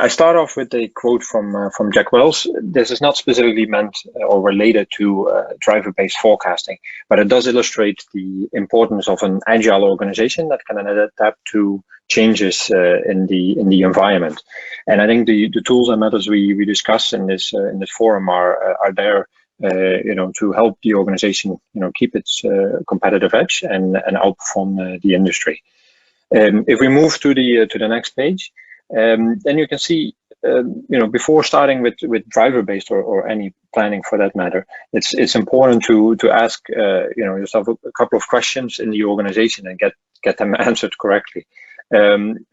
I start off with a quote from Jack Welch. This is not specifically meant or related to driver-based forecasting, but it does illustrate the importance of an agile organization that can adapt to changes in the environment. And I think the tools and methods we discuss in this forum are there, to help the organization, keep its competitive edge and outperform the industry. If we move to the next page. Then you can see, before starting with driver-based or any planning for that matter, it's important to ask, yourself a couple of questions in the organization and get them answered correctly.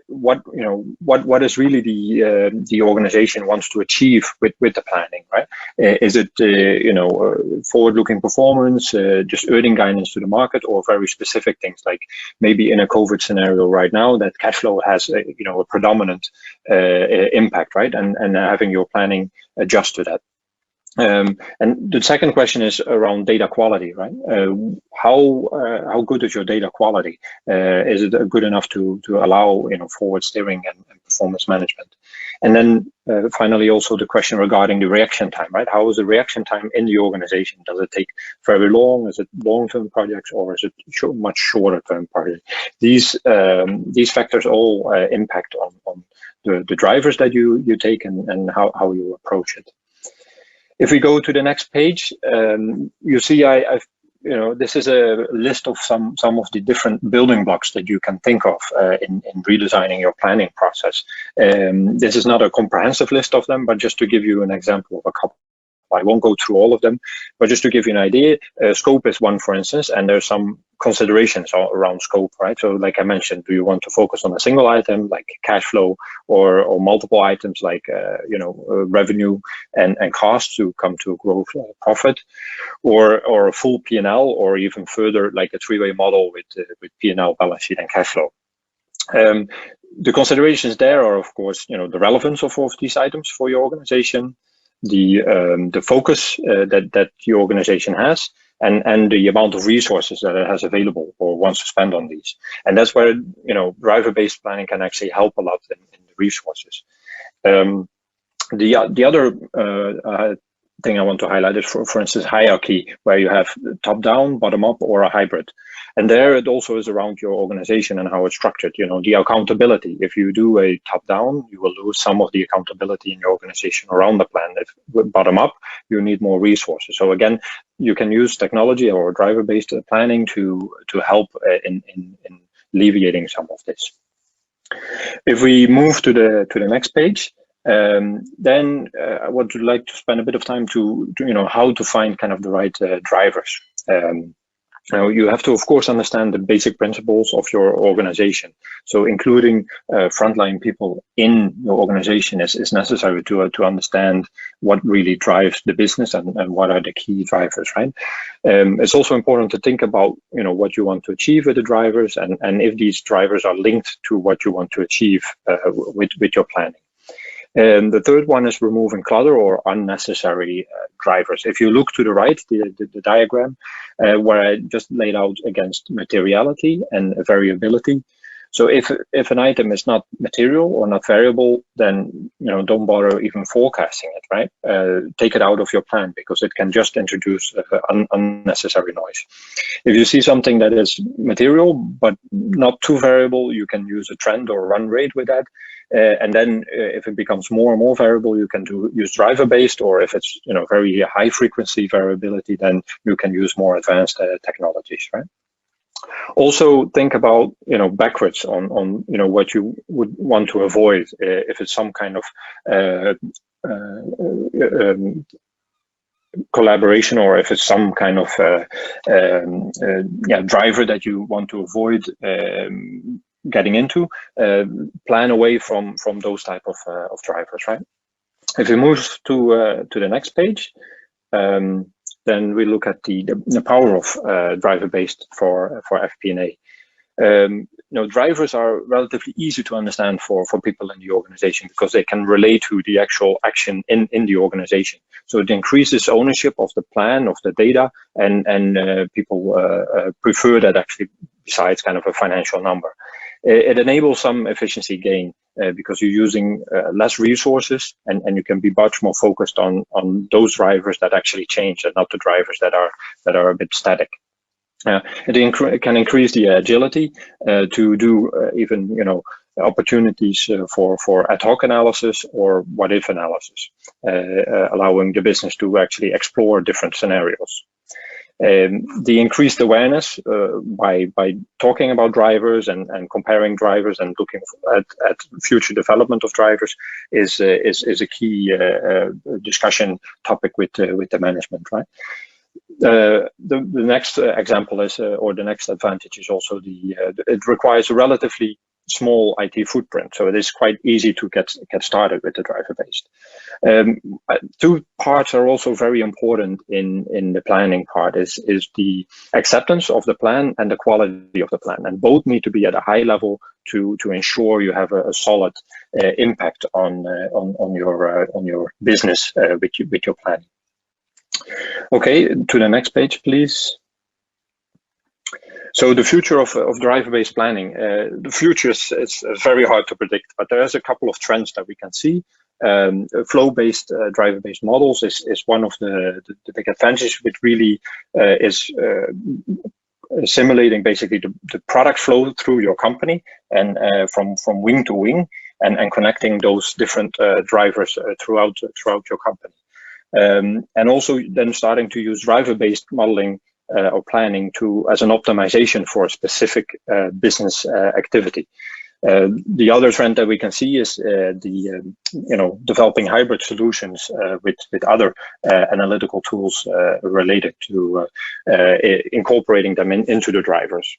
What is really the organization wants to achieve with the planning, right? Is it forward-looking performance, just earning guidance to the market, or very specific things like maybe in a COVID scenario right now that cash flow has a predominant impact, right? And having your planning adjust to that. And the second question is around data quality, right? How good is your data quality? Is it good enough to allow forward steering and performance management? And then finally, also the question regarding the reaction time, right? How is the reaction time in the organization? Does it take very long? Is it long-term projects, or is it much shorter-term projects? These factors all impact on the drivers that you take and how you approach it. If we go to the next page, you see this is a list of some of the different building blocks that you can think of in redesigning your planning process. This is not a comprehensive list of them, but just to give you an example of a couple. I won't go through all of them, but just to give you an idea, scope is one, for instance, and there's some considerations around scope, right? So like I mentioned, do you want to focus on a single item like cash flow, or multiple items like revenue and cost to come to a growth profit, or a full P&L, or even further like a three-way model with P&L, balance sheet, and cash flow. The considerations there are, of course, the relevance of all of these items for your organization, the focus that the organization has, and the amount of resources that it has available or wants to spend on these. And that's where driver-based planning can actually help a lot in the resources. The other thing I want to highlight is, for instance, hierarchy, where you have top-down, bottom-up, or a hybrid. And there it also is around your organization and how it's structured. The accountability. If you do a top-down, you will lose some of the accountability in your organization around the plan. If bottom-up, you need more resources. So again, you can use technology or driver-based planning to help in alleviating some of this. If we move to the next page. Then I would like to spend a bit of time to how to find kind of the right drivers. Now you have to, of course, understand the basic principles of your organization. So including frontline people in your organization is necessary to understand what really drives the business and what are the key drivers, right? It's also important to think about what you want to achieve with the drivers, and if these drivers are linked to what you want to achieve with your planning. The third one is removing clutter or unnecessary drivers. If you look to the right, the diagram where I just laid out against materiality and variability. So if an item is not material or not variable, then don't bother even forecasting it, right? Take it out of your plan, because it can just introduce unnecessary noise. If you see something that is material but not too variable, you can use a trend or run rate with that. And then if it becomes more and more variable, you can use driver-based, or if it's very high frequency variability, then you can use more advanced technologies, right? Also think about backwards on what you would want to avoid if it's some kind of collaboration, or if it's some kind of driver that you want to avoid getting into, plan away from those type of drivers, right? If we move to the next page, then we look at the power of driver-based for FP&A. Drivers are relatively easy to understand for people in the organization, because they can relate to the actual action in the organization. So it increases ownership of the plan, of the data, and people prefer that actually, besides kind of a financial number. It enables some efficiency gain because you're using less resources, and you can be much more focused on those drivers that actually change and not the drivers that are a bit static. It can increase the agility to do even opportunities for ad hoc analysis or what if analysis, allowing the business to actually explore different scenarios. The increased awareness by talking about drivers and comparing drivers and looking at future development of drivers is a key discussion topic with the management, right? The next example is, or the next advantage is also it requires a relatively small IT footprint, so it is quite easy to get started with the driver-based. Two parts are also very important in the planning part is the acceptance of the plan and the quality of the plan, and both need to be at a high level to ensure you have a solid impact on your business with your planning. Okay, to the next page, please. So the future of driver-based planning, the future is very hard to predict, but there's a couple of trends that we can see. Flow-based driver-based models is one of the big advantages, which really is simulating basically the product flow through your company and from wing to wing, and connecting those different drivers throughout your company. And also then starting to use driver-based modeling or planning as an optimization for a specific business activity. The other trend that we can see is developing hybrid solutions with other analytical tools related to incorporating them into the drivers.